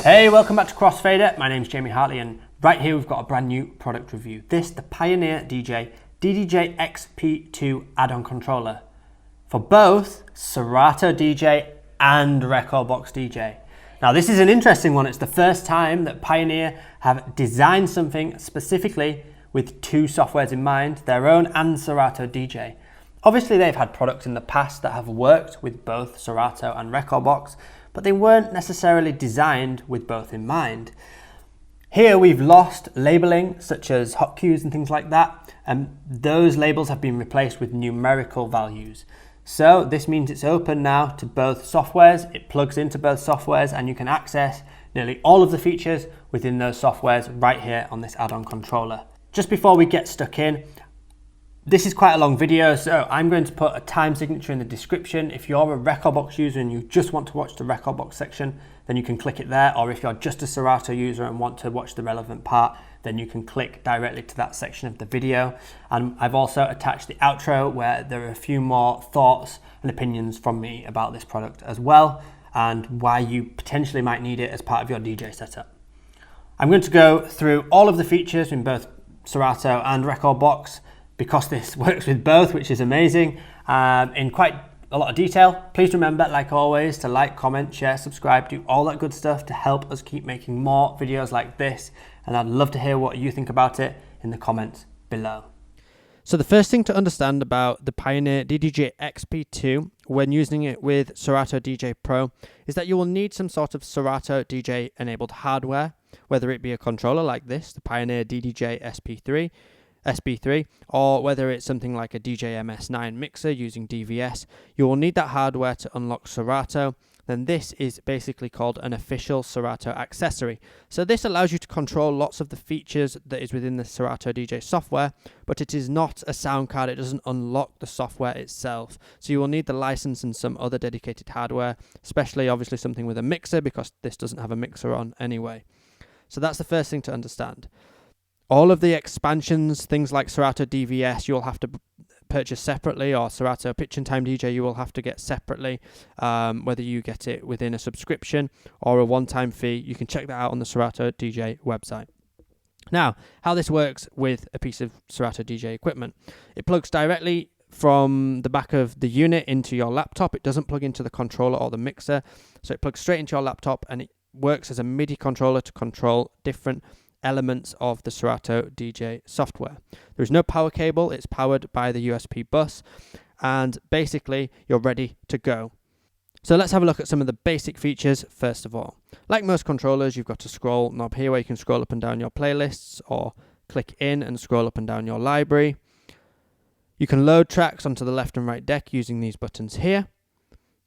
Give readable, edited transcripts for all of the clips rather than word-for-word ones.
Hey, welcome back to Crossfader. My name's Jamie Hartley, and right here we've got a brand new product review. This, the Pioneer DJ DDJ-XP2 add-on controller for both Serato DJ and Rekordbox DJ. Now this is an interesting one. It's the first time that Pioneer have designed something specifically with two softwares in mind, their own and Serato DJ. Obviously they've had products in the past that have worked with both Serato and Rekordbox, but they weren't necessarily designed with both in mind. Here we've lost labeling such as hotkeys and things like that, and those labels have been replaced with numerical values. So this means it's open now to both softwares, it plugs into both softwares, and you can access nearly all of the features within those softwares right here on this add-on controller. Just before we get stuck in, this is quite a long video, so I'm going to put a time signature in the description. If you're a Rekordbox user and you just want to watch the Rekordbox section, then you can click it there. Or if you're just a Serato user and want to watch the relevant part, then you can click directly to that section of the video. And I've also attached the outro where there are a few more thoughts and opinions from me about this product as well, and why you potentially might need it as part of your DJ setup. I'm going to go through all of the features in both Serato and Rekordbox, because this works with both, which is amazing, in quite a lot of detail. Please remember, like always, to like, comment, share, subscribe, do all that good stuff to help us keep making more videos like this. And I'd love to hear what you think about it in the comments below. So the first thing to understand about the Pioneer DDJ-XP2 when using it with Serato DJ Pro is that you will need some sort of Serato DJ enabled hardware, whether it be a controller like this, the Pioneer DDJ-SP3, or whether it's something like a DJ-MS9 mixer using DVS. You will need that hardware to unlock Serato. Then this is basically called an official Serato accessory. So this allows you to control lots of the features that is within the Serato DJ software, but it is not a sound card. It doesn't unlock the software itself. So you will need the license and some other dedicated hardware, especially obviously something with a mixer, because this doesn't have a mixer on anyway. So that's the first thing to understand. All of the expansions, things like Serato DVS, you'll have to purchase separately, or Serato Pitch and Time DJ you will have to get separately, whether you get it within a subscription or a one-time fee. You can check that out on the Serato DJ website. Now, how this works with a piece of Serato DJ equipment. It plugs directly from the back of the unit into your laptop. It doesn't plug into the controller or the mixer, so it plugs straight into your laptop, and it works as a MIDI controller to control different elements of the Serato DJ software. There is no power cable, it's powered by the USB bus, and basically you're ready to go. So let's have a look at some of the basic features first of all. Like most controllers, you've got a scroll knob here where you can scroll up and down your playlists, or click in and scroll up and down your library. You can load tracks onto the left and right deck using these buttons here,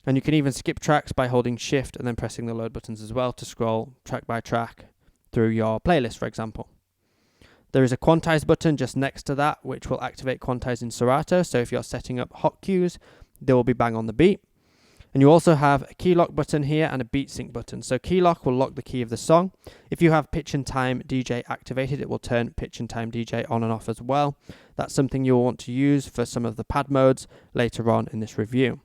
and you can even skip tracks by holding shift and then pressing the load buttons as well to scroll track by track through your playlist, for example. There is a quantize button just next to that, which will activate quantize in Serato. So if you're setting up hot cues, they will be bang on the beat. And you also have a key lock button here and a beat sync button. So key lock will lock the key of the song. If you have Pitch and Time DJ activated, it will turn Pitch and Time DJ on and off as well. That's something you'll want to use for some of the pad modes later on in this review.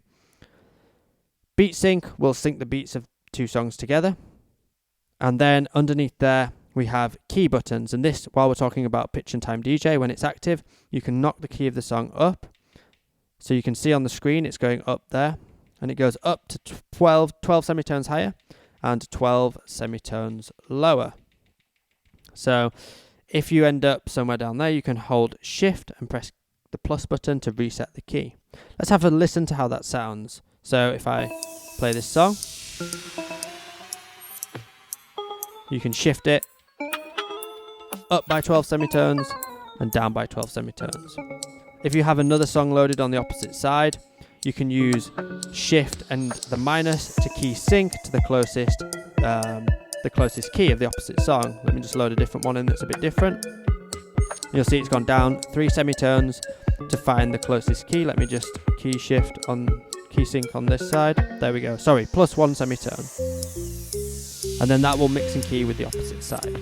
Beat sync will sync the beats of two songs together. And then underneath there, we have key buttons. And this, while we're talking about Pitch and Time DJ, when it's active, you can knock the key of the song up. So you can see on the screen, it's going up there. And it goes up to 12 semitones higher and 12 semitones lower. So if you end up somewhere down there, you can hold shift and press the plus button to reset the key. Let's have a listen to how that sounds. So if I play this song, you can shift it up by 12 semitones and down by 12 semitones. If you have another song loaded on the opposite side, you can use shift and the minus to key sync to the closest key of the opposite song. Let me just load a different one in that's a bit different. You'll see it's gone down 3 semitones to find the closest key. Let me just key sync on this side. There we go. Sorry, plus 1 semitone. And then that will mix and key with the opposite side.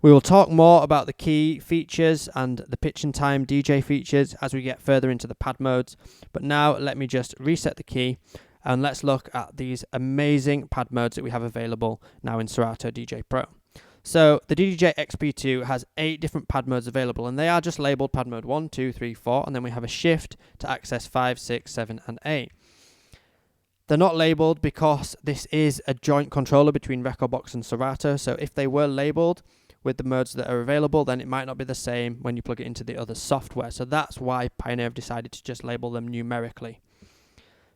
We will talk more about the key features and the pitch and time DJ features as we get further into the pad modes. But now let me just reset the key and let's look at these amazing pad modes that we have available now in Serato DJ Pro. So the DDJ-XP2 has 8 different pad modes available, and they are just labeled pad mode 1, 2, 3, 4, and then we have a shift to access 5, 6, 7, and 8. They're not labeled because this is a joint controller between Rekordbox and Serato, so if they were labeled with the modes that are available, then it might not be the same when you plug it into the other software. So that's why Pioneer have decided to just label them numerically.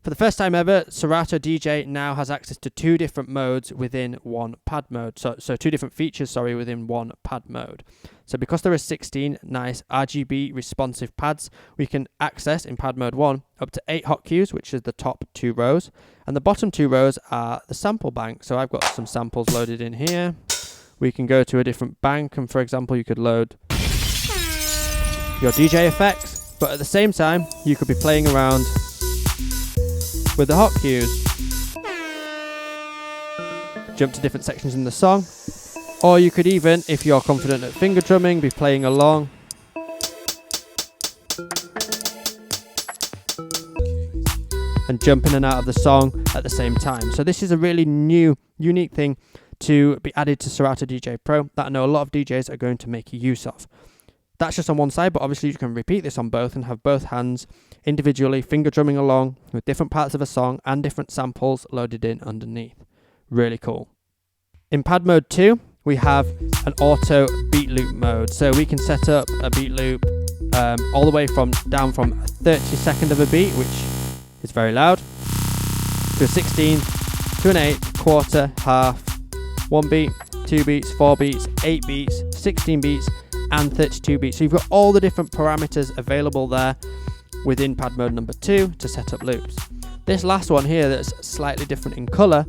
For the first time ever, Serato DJ now has access to 2 different modes within one pad mode. So 2 different features, within one pad mode. So because there are 16 nice RGB responsive pads, we can access in pad mode 1 up to 8 hot cues, which is the top 2 rows. And the bottom 2 rows are the sample bank. So I've got some samples loaded in here. We can go to a different bank, and for example, you could load your DJ effects, but at the same time, you could be playing around with the hot cues. Jump to different sections in the song, or you could even, if you're confident at finger drumming, be playing along and jump in and out of the song at the same time. So this is a really new, unique thing to be added to Serato DJ Pro that I know a lot of DJs are going to make use of. That's just on one side, but obviously you can repeat this on both and have both hands individually finger drumming along with different parts of a song and different samples loaded in underneath. Really cool. In pad mode 2, we have an auto beat loop mode. So we can set up a beat loop all the way down from a 30-second of a beat, which is very loud, to a 16, to an 8, quarter, half, 1 beat, 2 beats, 4 beats, 8 beats, 16 beats, and 32 beats. So you've got all the different parameters available there within pad mode number 2 to set up loops. This last one here that's slightly different in colour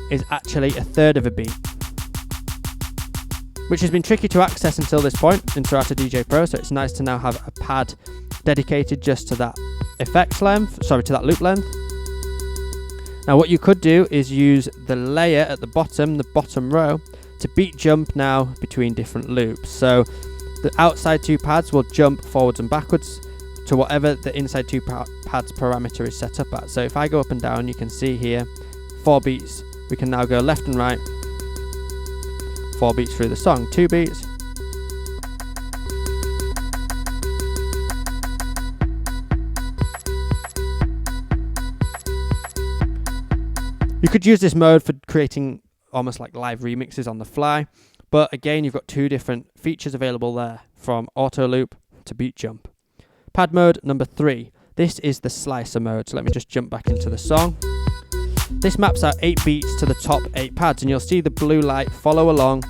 is actually a third of a beat, which has been tricky to access until this point in Serato DJ Pro, so it's nice to now have a pad dedicated just to that to that loop length. Now what you could do is use the layer at the bottom row, to beat jump now between different loops. So the outside 2 pads will jump forwards and backwards to whatever the inside 2 pads parameter is set up at. So if I go up and down, you can see here 4 beats. We can now go left and right, 4 beats through the song, 2 beats, you could use this mode for creating almost like live remixes on the fly, but again, you've got 2 different features available there, from auto loop to beat jump. Pad mode number 3. This is the slicer mode. So let me just jump back into the song. This maps out 8 beats to the top 8 pads, and you'll see the blue light follow along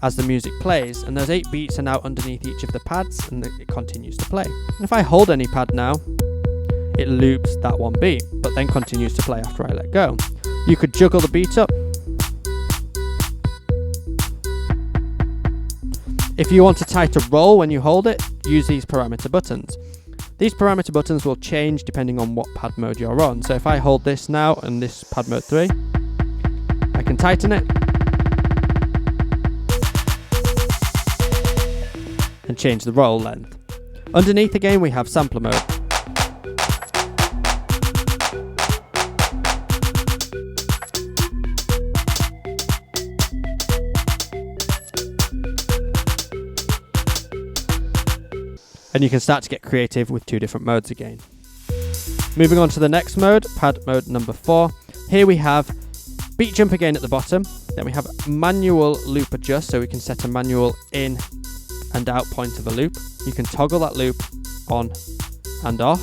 as the music plays, and those 8 beats are now underneath each of the pads, and it continues to play. And if I hold any pad now, it loops that 1 beat, but then continues to play after I let go. You could juggle the beat up. If you want a tighter roll when you hold it, use these parameter buttons. These parameter buttons will change depending on what pad mode you're on. So if I hold this now and this pad mode 3, I can tighten it and change the roll length. Underneath again we have sampler mode. And you can start to get creative with 2 different modes again. Moving on to the next mode, pad mode number 4. Here we have beat jump again at the bottom. Then we have manual loop adjust, so we can set a manual in and out point of a loop. You can toggle that loop on and off.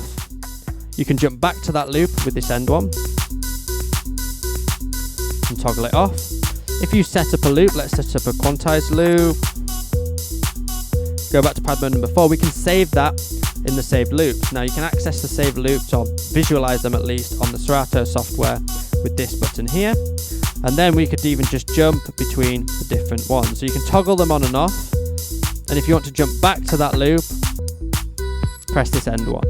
You can jump back to that loop with this end one and toggle it off. If you set up a loop, let's set up a quantized loop. Go back to pad mode number 4, we can save that in the saved loops. Now you can access the saved loops, or visualize them at least, on the Serato software with this button here. And then we could even just jump between the different ones. So you can toggle them on and off. And if you want to jump back to that loop, press this end one.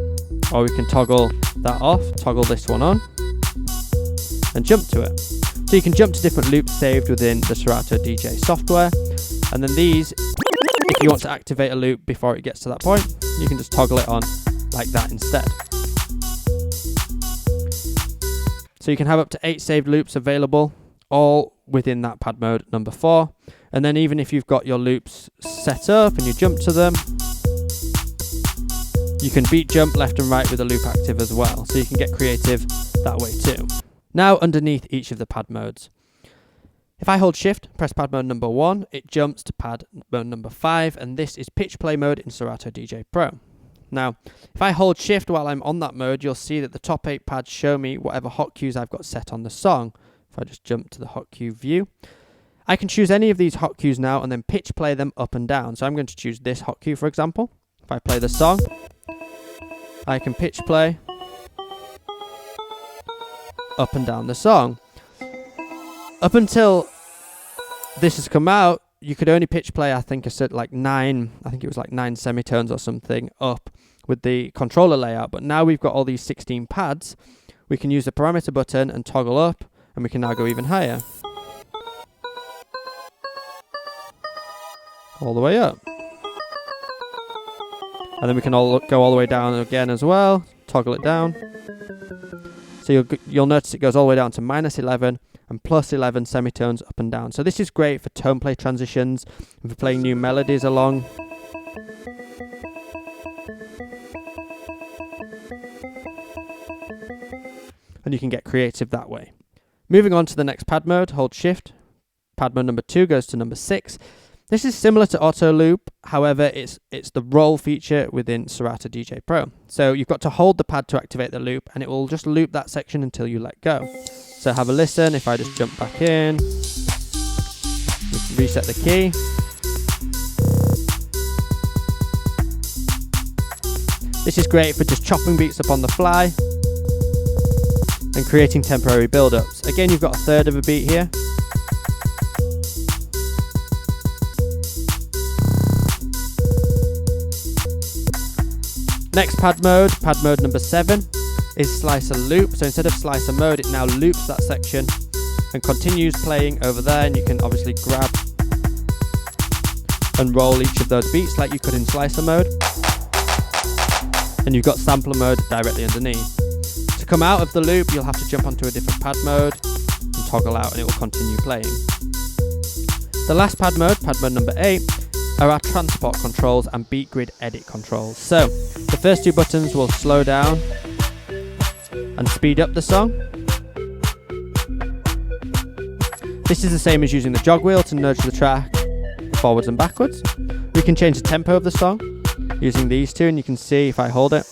Or we can toggle that off, toggle this one on, and jump to it. So you can jump to different loops saved within the Serato DJ software. And then these, if you want to activate a loop before it gets to that point, you can just toggle it on like that instead. So So you can have up to 8 saved loops available, all within that pad mode number 4. And then even if you've got your loops set up and you jump to them, you can beat jump left and right with the loop active as well. So you can get creative that way too. Now underneath each of the pad modes. If I hold shift, press pad mode number 1, it jumps to pad mode number 5, and this is pitch play mode in Serato DJ Pro. Now, if I hold shift while I'm on that mode, you'll see that the top 8 pads show me whatever hotkeys I've got set on the song. If I just jump to the hotkey view, I can choose any of these hotkeys now and then pitch play them up and down. So I'm going to choose this hotkey, for example. If I play the song, I can pitch play up and down the song. Up until this has come out, you could only pitch play, I think it was like 9 semitones or something up with the controller layout. But now we've got all these 16 pads, we can use the parameter button and toggle up, and we can now go even higher. All the way up. And then we can go all the way down again as well, toggle it down. So you'll notice it goes all the way down to -11 and +11 semitones up and down. So this is great for tone play transitions and for playing new melodies along. And you can get creative that way. Moving on to the next pad mode, hold shift. Pad mode number 2 goes to number 6. This is similar to auto loop, however it's the roll feature within Serato DJ Pro. So you've got to hold the pad to activate the loop, and it will just loop that section until you let go. So have a listen. If I just jump back in, reset the key. This is great for just chopping beats up on the fly and creating temporary build-ups. Again, you've got a third of a beat here. Next pad mode number 7, is slicer loop. So instead of slicer mode, it now loops that section and continues playing over there, and you can obviously grab and roll each of those beats like you could in slicer mode. And you've got sampler mode directly underneath. To come out of the loop, you'll have to jump onto a different pad mode and toggle out, and it will continue playing. The last pad mode number 8, are our transport controls and beat grid edit controls. So the first 2 buttons will slow down and speed up the song. This is the same as using the jog wheel to nudge the track forwards and backwards. We can change the tempo of the song using these 2, and you can see if I hold it,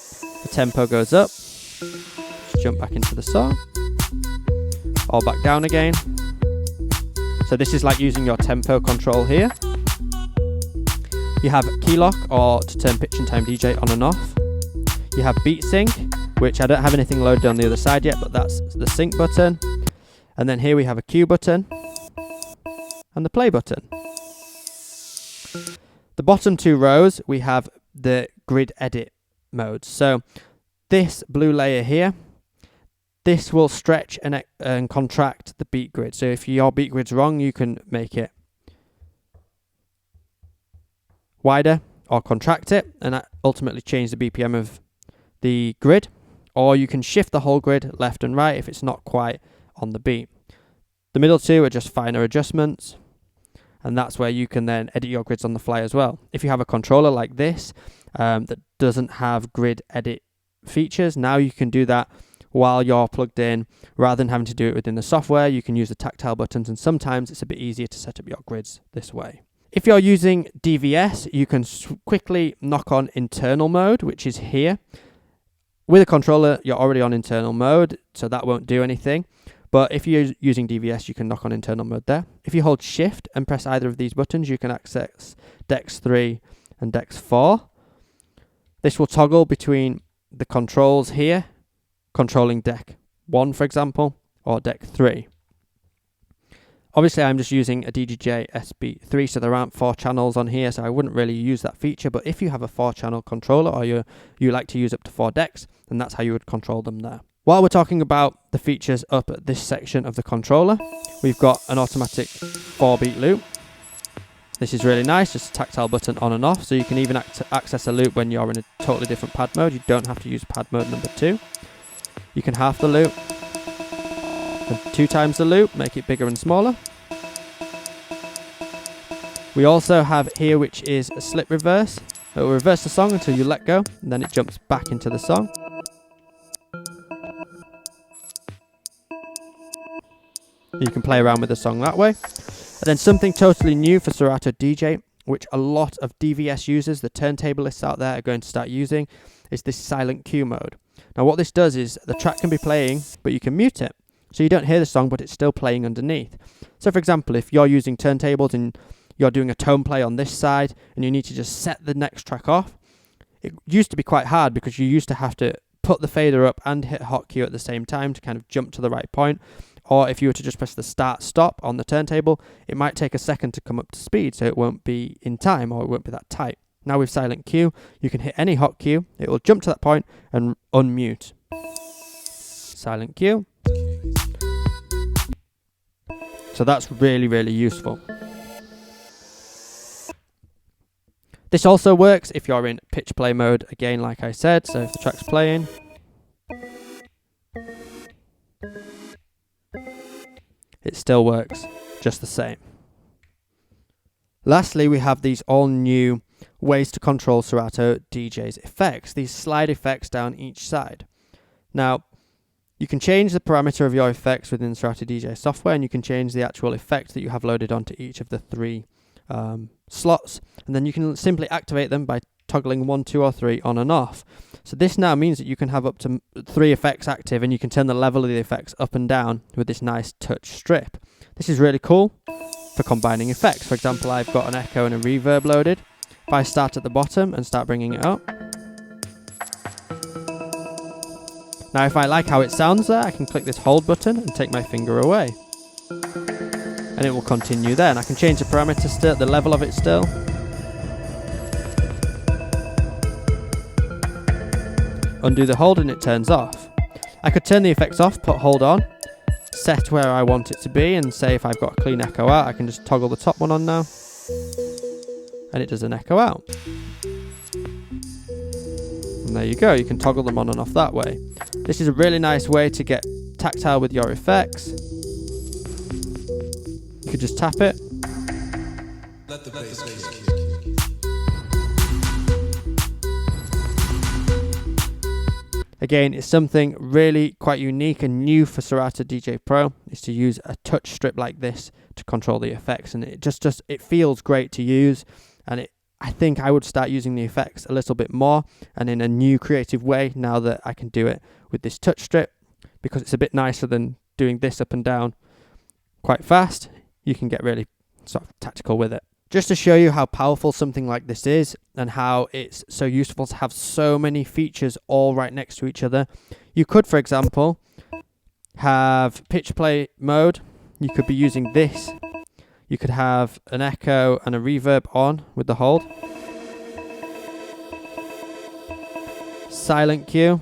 the tempo goes up. Just jump back into the song, or back down again. So this is like using your tempo control here. You have key lock, or to turn pitch and time DJ on and off. You have beat sync, which I don't have anything loaded on the other side yet, but that's the sync button. And then here we have a cue button and the play button. The bottom 2 rows, we have the grid edit mode. So this blue layer here, this will stretch and contract the beat grid. So if your beat grid's wrong, you can make it wider or contract it, and ultimately change the BPM of the grid. Or you can shift the whole grid left and right if it's not quite on the beat. The middle 2 are just finer adjustments, and that's where you can then edit your grids on the fly as well. If you have a controller like this that doesn't have grid edit features, now you can do that while you're plugged in. Rather than having to do it within the software, you can use the tactile buttons, and sometimes it's a bit easier to set up your grids this way. If you're using DVS, you can quickly knock on internal mode, which is here. With a controller, you're already on internal mode, so that won't do anything. But if you're using DVS, you can knock on internal mode there. If you hold shift and press either of these buttons, you can access Decks 3 and Decks 4. This will toggle between the controls here, controlling Deck 1, for example, or Deck 3. Obviously, I'm just using a DDJ-XP2, so there aren't 4 channels on here, so I wouldn't really use that feature. But if you have a 4-channel controller, or you like to use up to 4 decks, then that's how you would control them there. While we're talking about the features up at this section of the controller, we've got an automatic 4-beat loop. This is really nice, just a tactile button on and off, so you can even access a loop when you're in a totally different pad mode. You don't have to use pad mode number 2. You can half the loop. And 2 times the loop, make it bigger and smaller. We also have here, which is a slip reverse. It will reverse the song until you let go, and then it jumps back into the song. You can play around with the song that way. And then something totally new for Serato DJ, which a lot of DVS users, the turntablists out there, are going to start using, is this silent cue mode. Now what this does is the track can be playing, but you can mute it. So you don't hear the song, but it's still playing underneath. So for example, if you're using turntables and you're doing a tone play on this side and you need to just set the next track off, it used to be quite hard because you used to have to put the fader up and hit hot cue at the same time to kind of jump to the right point. Or if you were to just press the start stop on the turntable, it might take a second to come up to speed, so it won't be in time or it won't be that tight. Now with silent cue, you can hit any hot cue, it will jump to that point and unmute. Silent cue. So that's really, really useful. This also works if you're in pitch play mode, again like I said, so if the track's playing, it still works just the same. Lastly, we have these all new ways to control Serato DJ's effects, these slide effects down each side. Now, you can change the parameter of your effects within Serato DJ software, and you can change the actual effect that you have loaded onto each of the 3 slots, and then you can simply activate them by toggling 1, 2 or 3 on and off. So this now means that you can have up to 3 effects active, and you can turn the level of the effects up and down with this nice touch strip. This is really cool for combining effects. For example, I've got an echo and a reverb loaded. If I start at the bottom and start bringing it up, now if I like how it sounds there, I can click this hold button and take my finger away, and it will continue there. And I can change the parameter still, the level of it still. Undo the hold and it turns off. I could turn the effects off, put hold on, set where I want it to be, and say if I've got a clean echo out, I can just toggle the top one on now, and it does an echo out. And there you go, you can toggle them on and off that way. This is a really nice way to get tactile with your effects. You could just tap it. Let the bass kick. Again, it's something really quite unique and new for Serato DJ Pro, is to use a touch strip like this to control the effects, and it just it feels great to use, and I think I would start using the effects a little bit more and in a new creative way now that I can do it with this touch strip, because it's a bit nicer than doing this up and down quite fast. You can get really sort of tactical with it. Just to show you how powerful something like this is and how it's so useful to have so many features all right next to each other, you could, for example, have pitch play mode. You could be using this. You could have an echo and a reverb on with the hold. Silent cue.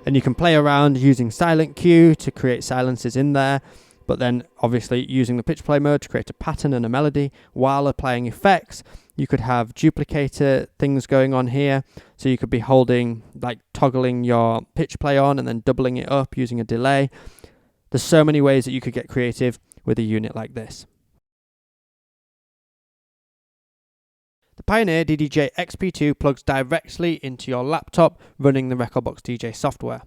And you can play around using silent cue to create silences in there, but then obviously using the pitch play mode to create a pattern and a melody while applying effects. You could have duplicator things going on here, so you could be holding, like toggling your pitch play on and then doubling it up using a delay. There's so many ways that you could get creative with a unit like this. The Pioneer DDJ-XP2 plugs directly into your laptop running the Rekordbox DJ software.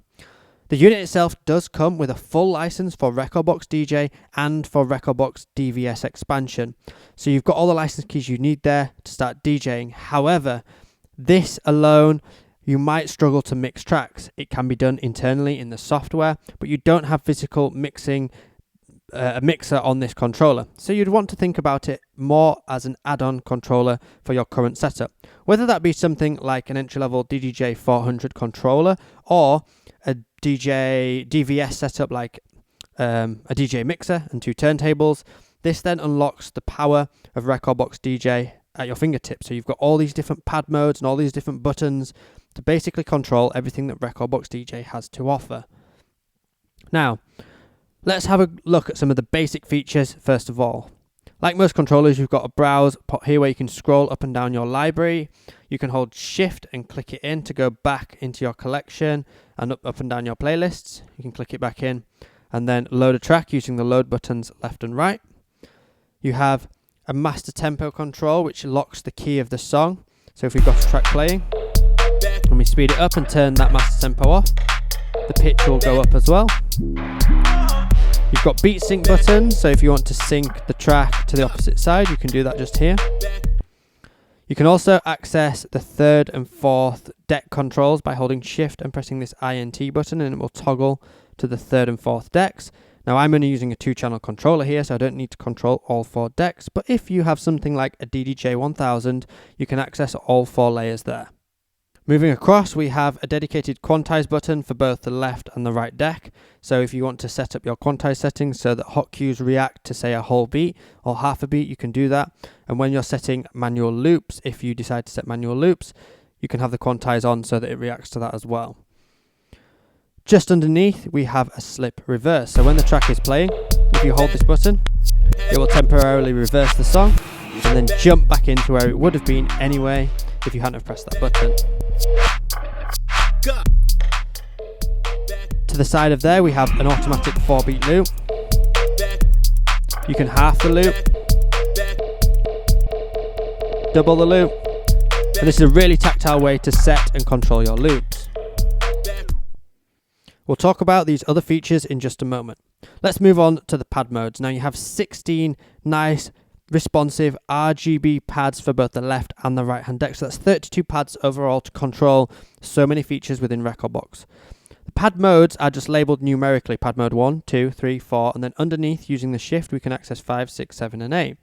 The unit itself does come with a full license for Rekordbox DJ and for Rekordbox DVS expansion. So you've got all the license keys you need there to start DJing. However, this alone, you might struggle to mix tracks. It can be done internally in the software, but you don't have physical mixing a mixer on this controller, so you'd want to think about it more as an add-on controller for your current setup, whether that be something like an entry-level DDJ-400 controller or a DVS setup like a DJ mixer and 2 turntables. This then unlocks the power of Rekordbox DJ at your fingertips, so you've got all these different pad modes and all these different buttons to basically control everything that Rekordbox DJ has to offer. Now, let's have a look at some of the basic features first of all. Like most controllers, you've got a browse pot here where you can scroll up and down your library. You can hold shift and click it in to go back into your collection and up and down your playlists. You can click it back in and then load a track using the load buttons left and right. You have a master tempo control which locks the key of the song. So if we've got a track playing and we speed it up and turn that master tempo off, the pitch will go up as well. You've got beat sync buttons, so if you want to sync the track to the opposite side, you can do that just here. You can also access the third and fourth deck controls by holding shift and pressing this INT button, and it will toggle to the third and fourth decks. Now I'm only using a 2-channel controller here, so I don't need to control all 4 decks, but if you have something like a DDJ-1000, you can access all 4 layers there. Moving across, we have a dedicated quantize button for both the left and the right deck. So if you want to set up your quantize settings so that hot cues react to say a whole beat or half a beat, you can do that. And when you're setting manual loops, if you decide to set manual loops, you can have the quantize on so that it reacts to that as well. Just underneath, we have a slip reverse. So when the track is playing, if you hold this button, it will temporarily reverse the song and then jump back into where it would have been anyway if you hadn't have pressed that button. To the side of there we have an automatic 4-beat loop. You can half the loop, double the loop, and this is a really tactile way to set and control your loops. We'll talk about these other features in just a moment. Let's move on to the pad modes. Now you have 16 nice responsive RGB pads for both the left and the right hand deck, so that's 32 pads overall to control so many features within Rekordbox. The pad modes are just labelled numerically, pad mode 1, 2, 3, 4, and then underneath using the shift we can access 5, 6, 7 and 8.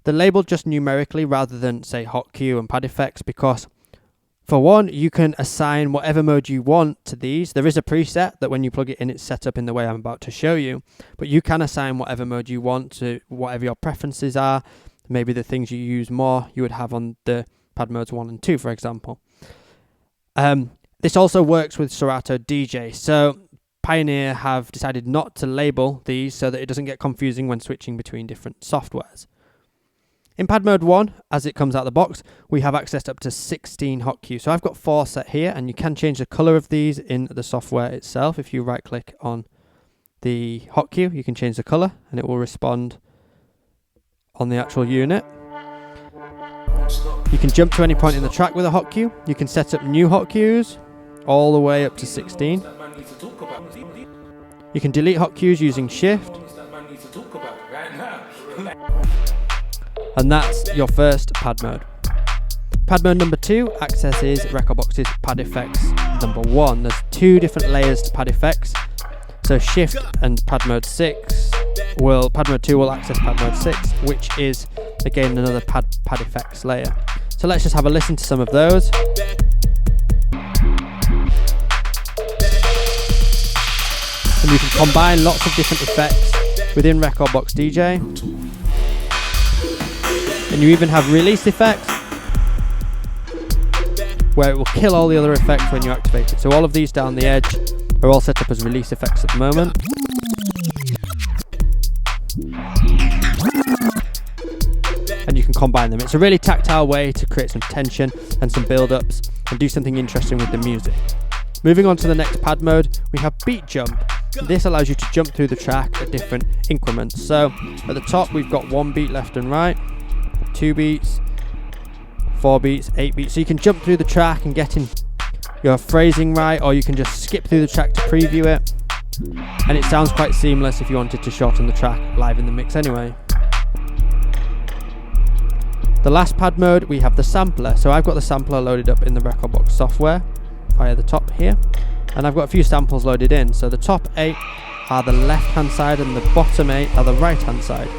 They're labelled just numerically rather than say hot cue and pad effects because for one, you can assign whatever mode you want to these. There is a preset that when you plug it in, it's set up in the way I'm about to show you. But you can assign whatever mode you want to whatever your preferences are. Maybe the things you use more, you would have on the pad modes 1 and 2, for example. This also works with Serato DJ. So Pioneer have decided not to label these so that it doesn't get confusing when switching between different softwares. In pad mode 1, as it comes out of the box, we have access up to 16 hot cues. So I've got 4 set here, and you can change the color of these in the software itself. If you right click on the hot cue, you can change the color and it will respond on the actual unit. You can jump to any point in the track with a hot cue. You can set up new hot cues all the way up to 16. You can delete hot cues using shift. And that's your first pad mode. Pad mode number 2 accesses Rekordbox's pad effects number 1. There's 2 different layers to pad effects. So shift and pad mode 2 will access pad mode 6, which is again another pad effects layer. So let's just have a listen to some of those. And you can combine lots of different effects within Rekordbox DJ. And you even have release effects where it will kill all the other effects when you activate it. So all of these down the edge are all set up as release effects at the moment. And you can combine them. It's a really tactile way to create some tension and some build-ups and do something interesting with the music. Moving on to the next pad mode, we have beat jump. This allows you to jump through the track at different increments. So at the top we've got 1 beat left and right, 2 beats, 4 beats, 8 beats. So you can jump through the track and get in your phrasing right, or you can just skip through the track to preview it. And it sounds quite seamless if you wanted to shorten the track live in the mix anyway. The last pad mode, we have the sampler. So I've got the sampler loaded up in the Rekordbox software via the top here. And I've got a few samples loaded in. So the top 8 are the left hand side and the bottom 8 are the right hand side.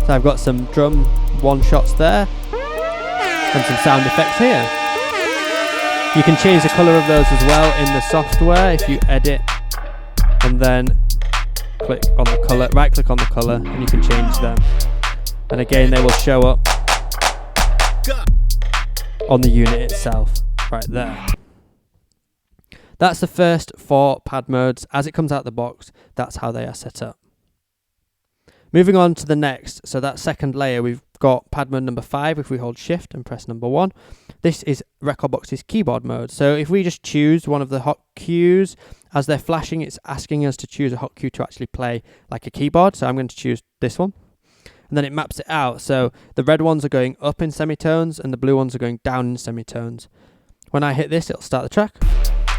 So I've got some drum one-shots there and some sound effects here. You can change the colour of those as well in the software if you edit and then click on the colour, right click on the colour and you can change them. And again they will show up on the unit itself, right there. That's the first 4 pad modes. As it comes out the box, that's how they are set up. Moving on to the next, so that second layer, we've got pad mode number 5. If we hold shift and press number 1, this is Rekordbox's keyboard mode. So if we just choose one of the hot cues, as they're flashing, it's asking us to choose a hot cue to actually play like a keyboard. So I'm going to choose this one. And then it maps it out. So the red ones are going up in semitones and the blue ones are going down in semitones. When I hit this, it'll start the track.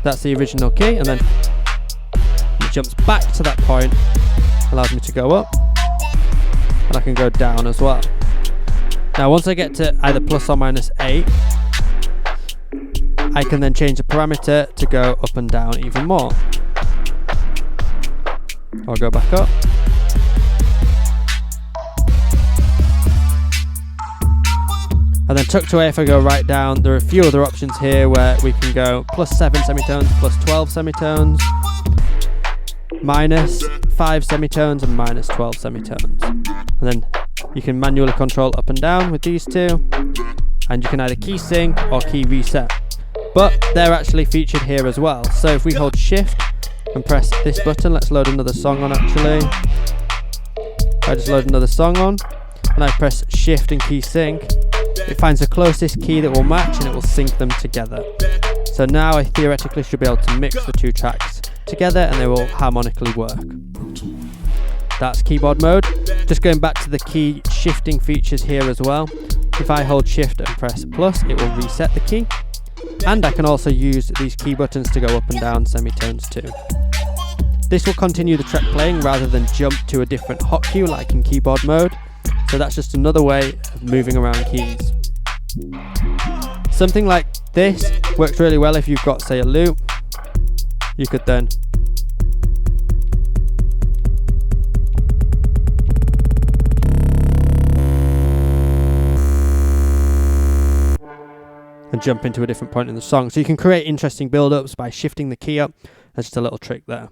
That's the original key, and then it jumps back to that point, allows me to go up, and I can go down as well. Now once I get to either plus or minus 8, I can then change the parameter to go up and down even more. I'll go back up. And then tucked away, if I go right down, there are a few other options here where we can go plus 7 semitones, plus 12 semitones, minus 5 semitones, and minus 12 semitones. And then you can manually control up and down with these two, and you can either key sync or key reset. But they're actually featured here as well. So if we hold shift and press this button, let's load another song on actually. I just load another song on, and I press shift and key sync. It finds the closest key that will match and it will sync them together. So now I theoretically should be able to mix the 2 tracks together and they will harmonically work. That's keyboard mode. Just going back to the key shifting features here as well. If I hold shift and press plus, it will reset the key. And I can also use these key buttons to go up and down semitones too. This will continue the track playing rather than jump to a different hot cue like in keyboard mode. So that's just another way of moving around keys. Something like this works really well if you've got, say, a loop. You could then and jump into a different point in the song. So you can create interesting build-ups by shifting the key up. That's just a little trick there.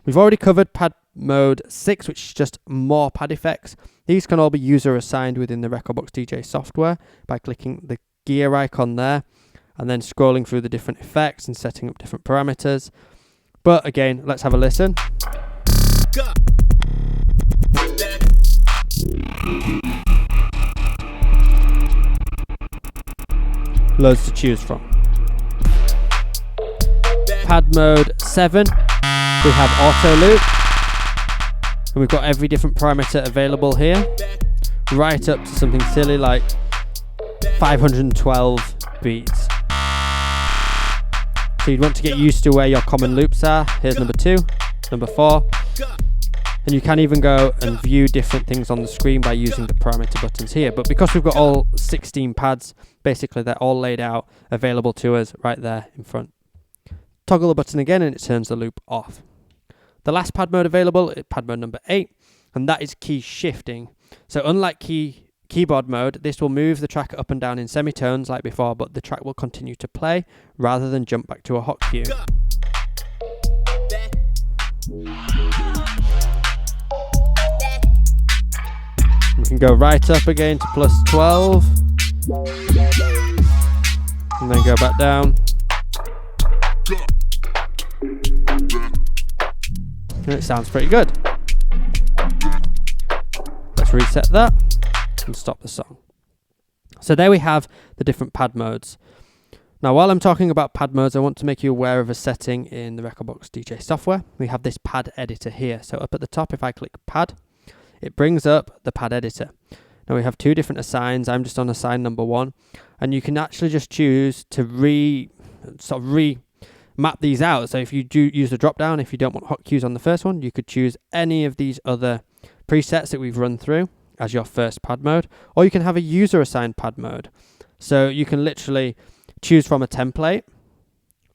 We've already covered pad mode 6, which is just more pad effects. These can all be user assigned within the Rekordbox DJ software by clicking the gear icon there and then scrolling through the different effects and setting up different parameters. But again, let's have a listen. Loads to choose from. Pad mode 7, we have auto loop. And we've got every different parameter available here, right up to something silly like 512 beats. So you'd want to get used to where your common loops are. Here's number 2, number 4. And you can even go and view different things on the screen by using the parameter buttons here. But because we've got all 16 pads, basically they're all laid out, available to us right there in front. Toggle the button again and it turns the loop off. The last pad mode available is pad mode number 8, and that is key shifting. So unlike keyboard mode, this will move the track up and down in semitones like before, but the track will continue to play rather than jump back to a hot cue. We can go right up again to plus 12, and then go back down. And it sounds pretty good. Let's reset that and stop the song. So there we have the different pad modes. Now while I'm talking about pad modes, I want to make you aware of a setting in the Rekordbox DJ software. We have this pad editor here. So up at the top, if I click pad, it brings up the pad editor. Now we have 2 different assigns. I'm just on assign number 1, and you can actually just choose to map these out. So if you do use the drop down, if you don't want hot cues on the first one, you could choose any of these other presets that we've run through as your first pad mode, or you can have a user assigned pad mode. So you can literally choose from a template,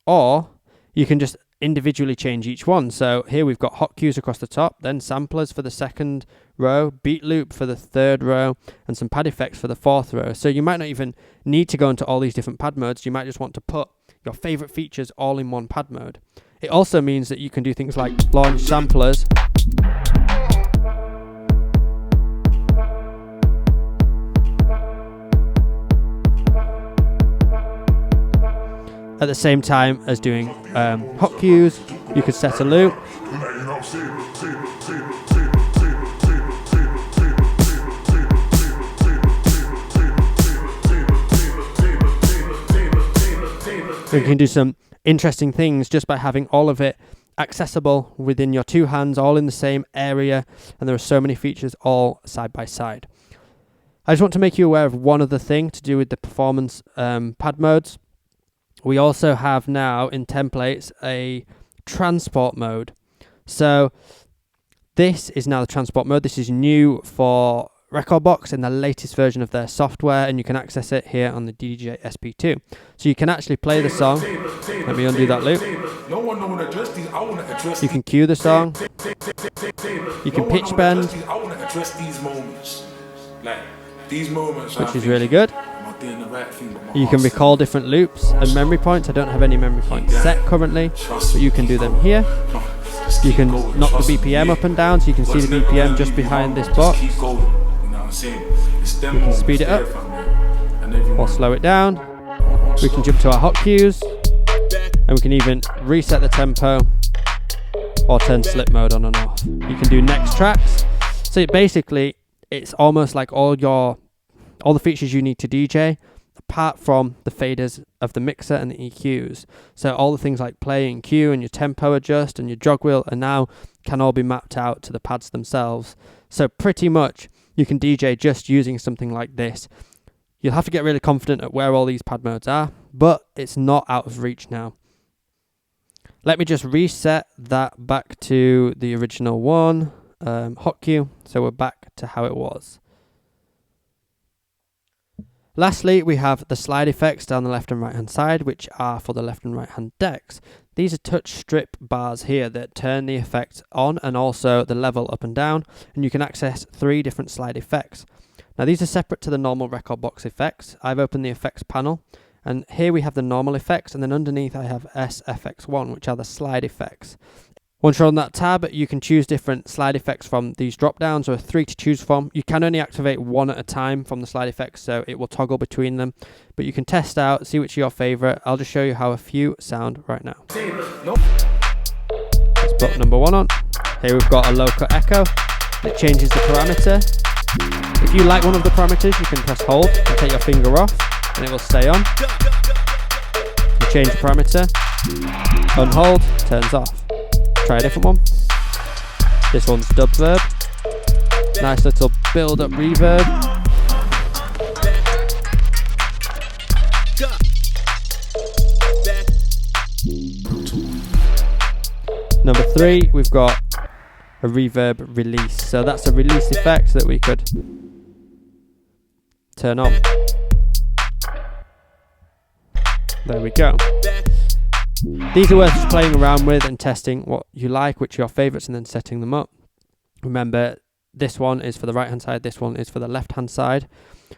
or you can just individually change each one. So here we've got hot cues across the top, then samplers for the second row, beat loop for the third row, and some pad effects for the fourth row. So you might not even need to go into all these different pad modes. You might just want to put your favorite features all in one pad mode. It also means that you can do things like launch samplers at the same time as doing hot cues. You could set a loop. You can do some interesting things just by having all of it accessible within your two hands, all in the same area, and there are so many features all side by side. I just want to make you aware of one other thing to do with the performance pad modes. We also have now in templates a transport mode. So this is now the transport mode. This is new for Rekordbox in the latest version of their software, and you can access it here on the DDJ-XP2. So you can actually play the song. Let me undo that loop. You can cue the song. You can pitch bend, which is really good. You can recall different loops and memory points. I don't have any memory points set currently, but you can do them here. You can knock the BPM up and down, so you can see the BPM just behind this box. You can speed it up or slow it down. We can jump to our hot cues, and we can even reset the tempo or turn slip mode on and off. You can do next tracks. So basically, it's almost like all the features you need to DJ, apart from the faders of the mixer and the EQs. So all the things like play and cue and your tempo adjust and your jog wheel can all be mapped out to the pads themselves. So pretty much you can DJ just using something like this. You'll have to get really confident at where all these pad modes are, but it's not out of reach now. Let me just reset that back to the original one, hot cue, so we're back to how it was. Lastly, we have the slide effects down the left and right hand side, which are for the left and right hand decks. These are touch strip bars here that turn the effect on and also the level up and down, and you can access 3 different slide effects. Now these are separate to the normal Rekordbox effects. I've opened the effects panel, and here we have the normal effects, and then underneath I have SFX1, which are the slide effects. Once you're on that tab, you can choose different slide effects from these drop downs. There are 3 to choose from. You can only activate 1 at a time from the slide effects, so it will toggle between them. But you can test out, see which are your favourite. I'll just show you how a few sound right now. Let's put number 1 on. Here we've got a low cut echo. It changes the parameter. If you like one of the parameters, you can press hold and take your finger off, and it will stay on. You change the parameter, unhold, turns off. Try a different one. This one's dub verb. Nice little build up reverb. Number 3, we've got a reverb release. So that's a release effect that we could turn on. There we go. These are worth just playing around with and testing what you like, which are your favourites, and then setting them up. Remember, this one is for the right hand side, this one is for the left hand side.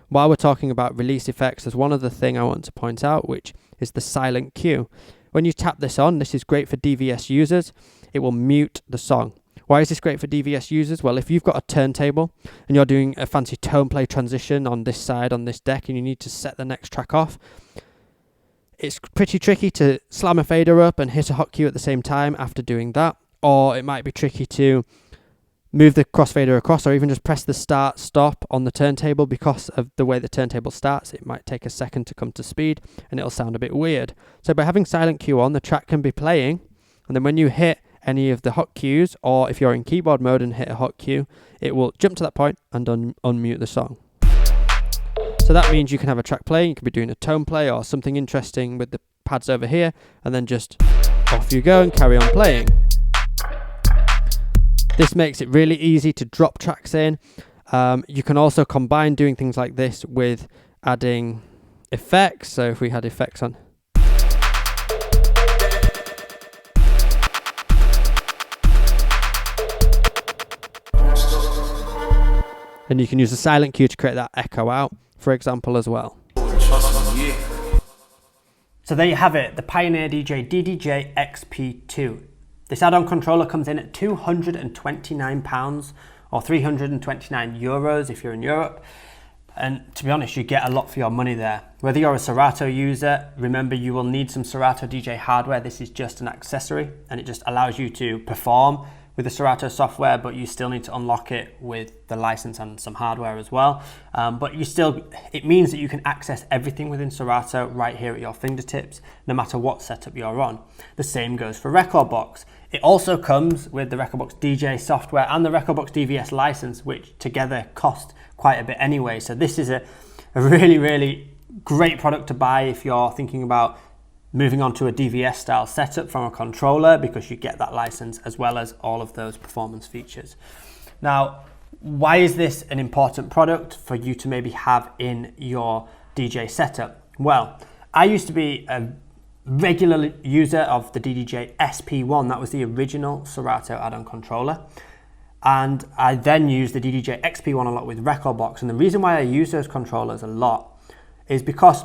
While we're talking about release effects, there's one other thing I want to point out, which is the silent cue. When you tap this on, this is great for DVS users. It will mute the song. Why is this great for DVS users? Well, if you've got a turntable and you're doing a fancy tone play transition on this side, on this deck, and you need to set the next track off, it's pretty tricky to slam a fader up and hit a hot cue at the same time after doing that. Or it might be tricky to move the crossfader across, or even just press the start stop on the turntable. Because of the way the turntable starts, it might take a second to come to speed and it'll sound a bit weird. So by having silent cue on, the track can be playing, and then when you hit any of the hot cues, or if you're in keyboard mode and hit a hot cue, it will jump to that point and unmute the song. So that means you can have a track playing, you could be doing a tone play or something interesting with the pads over here, and then just off you go and carry on playing. This makes it really easy to drop tracks in. You can also combine doing things like this with adding effects. So if we had effects on, and you can use the silent cue to create that echo out, for example, as well. So there you have it, the Pioneer DJ DDJ-XP2. This add-on controller comes in at £229 or €329 if you're in Europe. And to be honest, you get a lot for your money there. Whether you're a Serato user, remember you will need some Serato DJ hardware. This is just an accessory and it just allows you to perform with the Serato software, but you still need to unlock it with the license and some hardware as well. But it means that you can access everything within Serato right here at your fingertips, no matter what setup you're on. The same goes for Rekordbox. It also comes with the Rekordbox DJ software and the Rekordbox DVS license, which together cost quite a bit anyway. So this is a really, really great product to buy if you're thinking about moving on to a DVS style setup from a controller, because you get that license as well as all of those performance features. Now, why is this an important product for you to maybe have in your DJ setup? Well, I used to be a regular user of the DDJ-XP2. That was the original Serato add-on controller. And I then used the DDJ-XP2 a lot with Rekordbox. And the reason why I use those controllers a lot is because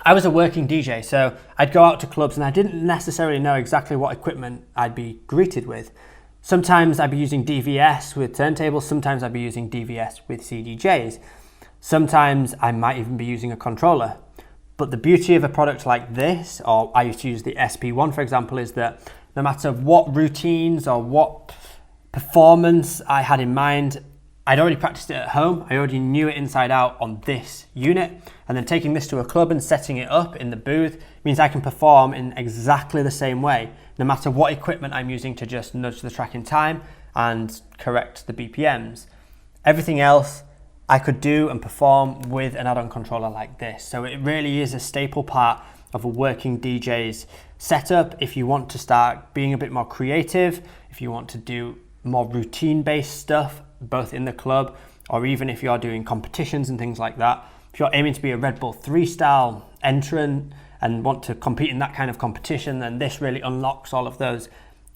I was a working DJ, so I'd go out to clubs and I didn't necessarily know exactly what equipment I'd be greeted with. Sometimes I'd be using DVS with turntables, sometimes I'd be using DVS with CDJs. Sometimes I might even be using a controller. But the beauty of a product like this, or I used to use the SP1 for example, is that no matter what routines or what performance I had in mind, I'd already practiced it at home. I already knew it inside out on this unit. And then taking this to a club and setting it up in the booth means I can perform in exactly the same way, no matter what equipment I'm using to just nudge the track in time and correct the BPMs. Everything else I could do and perform with an add-on controller like this. So it really is a staple part of a working DJ's setup. If you want to start being a bit more creative, if you want to do more routine-based stuff, both in the club or even if you're doing competitions and things like that. If you're aiming to be a Red Bull 3 style entrant and want to compete in that kind of competition, then this really unlocks all of those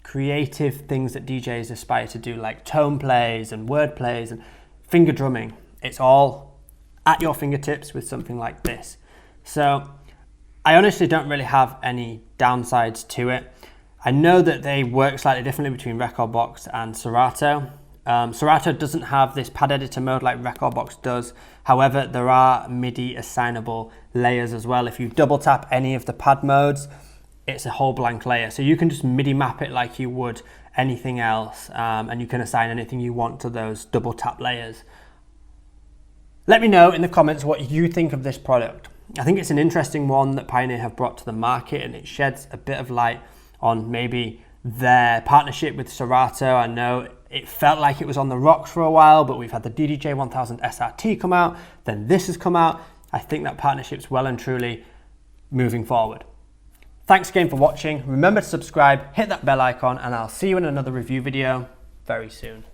creative things that DJs aspire to do, like tone plays and word plays and finger drumming. It's all at your fingertips with something like this. So I honestly don't really have any downsides to it. I know that they work slightly differently between Rekordbox and Serato. Serato doesn't have this pad editor mode like Rekordbox does. However, there are MIDI assignable layers as well. If you double tap any of the pad modes, it's a whole blank layer. So you can just MIDI map it like you would anything else, and you can assign anything you want to those double tap layers. Let me know in the comments what you think of this product. I think it's an interesting one that Pioneer have brought to the market, and it sheds a bit of light on maybe their partnership with Serato. I know it felt like it was on the rocks for a while, but we've had the DDJ-1000 SRT come out, then this has come out. I think that partnership's well and truly moving forward. Thanks again for watching. Remember to subscribe, hit that bell icon, and I'll see you in another review video very soon.